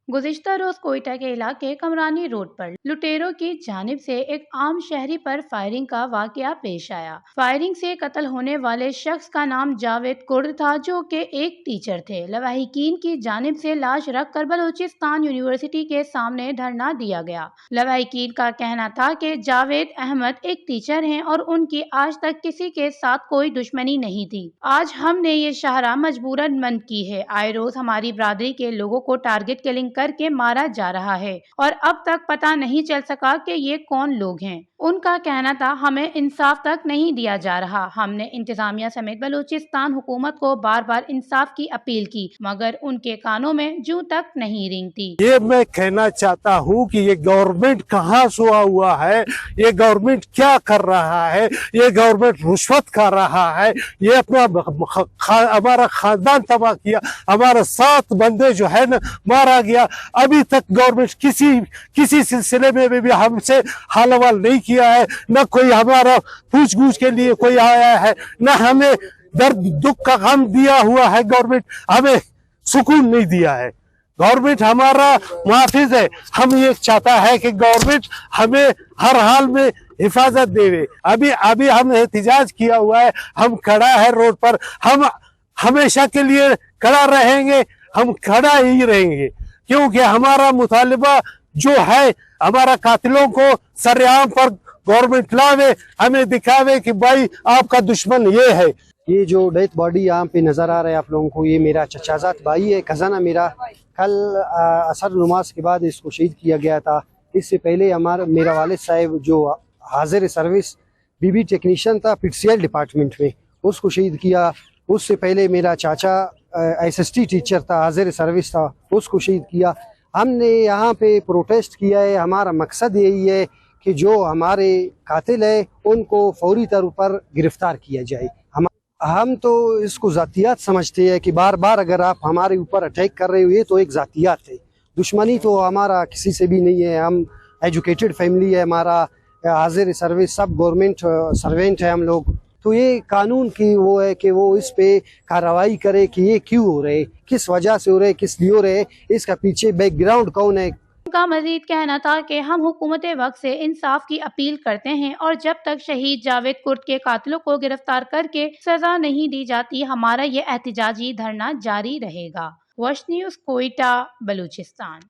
गुज़िश्ता रोज कोयटा के इलाके कमरानी रोड पर लुटेरों की जानिब से एक आम शहरी पर फायरिंग का वाकया पेश आया। फायरिंग से कत्ल होने वाले शख्स का नाम जावेद कुर्द था, जो कि एक टीचर थे। लवाहिकीन की जानिब से लाश रखकर बलूचिस्तान यूनिवर्सिटी के सामने धरना दिया गया। लवाहिकीन का कहना था कि जावेद अहमद एक टीचर हैं और उनकी आज तक किसी के साथ कोई दुश्मनी नहीं थी। आज हमने ये शाहरा मजबूरन बंद की है। आए रोज हमारी बरादरी के लोगों को टारगेट किलिंग करके मारा जा रहा है और अब तक पता नहीं चल सका कि ये कौन लोग हैं। उनका कहना था, हमें इंसाफ तक नहीं दिया जा रहा। हमने इंतजामिया समेत बलूचिस्तान हुकूमत को बार बार इंसाफ की अपील की, मगर उनके कानों में जूं तक नहीं रेंगती। ये मैं कहना चाहता हूँ कि ये गवर्नमेंट कहाँ सोया हुआ है, ये गवर्नमेंट क्या कर रहा है, ये गवर्नमेंट रिश्वत खा रहा है, ये अपना हमारा खानदान तबाह किया, हमारा 7 बंदे जो है ना मारा गया। अभी तक गवर्नमेंट किसी सिलसिले में भी हमसे हाल हवाल नहीं किया है, न कोई हमारा पूछ गूछ के लिए कोई आया है, न हमें दर्द दुख का गम दिया हुआ है। गवर्नमेंट हमें सुकून नहीं दिया है। गवर्नमेंट हमारा मुहाफिज है। हम ये चाहता है कि गवर्नमेंट हमें हर हाल में हिफाजत देवे। अभी हम एहतिजाज किया हुआ है, हम खड़ा है रोड पर, हम हमेशा के लिए खड़ा रहेंगे, हम खड़ा ही रहेंगे, क्योंकि हमारा मुतालिबा जो है, हमारा कातिलों को सरेआम पर गवर्नमेंट लावे, हमें दिखावे कि भाई आपका दुश्मन ये है। ये जो डेथ बॉडी यहाँ पे नज़र आ रहा है आप लोगों को, ये मेरा चचाजात भाई है, कज़न है मेरा। कल असर नमाज के बाद इसको शहीद किया गया था। इससे पहले मेरा वालिद साहब जो हाजिर सर्विस बीबी टेक्नीशियन था PTCL डिपार्टमेंट में, उसको शहीद किया। उससे पहले मेरा चाचा SST टीचर था, हाजिर सर्विस था, उसको शहीद किया। हमने यहाँ पे प्रोटेस्ट किया है। हमारा मकसद यही है कि जो हमारे कातिल है उनको फौरी तौर पर गिरफ्तार किया जाए। हम तो इसको ज़ातियात समझते हैं कि बार बार अगर आप हमारे ऊपर अटैक कर रहे हो, ये तो एक ज़ातियात है। दुश्मनी तो हमारा किसी से भी नहीं है। हम एजुकेटेड फैमिली है, हमारा हाजिर सर्विस सब गवर्नमेंट सर्वेंट है हम लोग। तो ये कानून की वो है कि वो इस पे कार्रवाई करे कि ये क्यों हो रहे, किस वजह से हो रहे, किस लिए हो रहे, इसका पीछे बैकग्राउंड कौन है। उनका मजीद कहना था कि हम हुकूमत वक्त से इंसाफ की अपील करते हैं और जब तक शहीद जावेद कुर्द के कातिलों को गिरफ्तार करके सजा नहीं दी जाती, हमारा ये एहतिजाजी धरना जारी रहेगा। वश न्यूज़, कोयटा, बलूचिस्तान।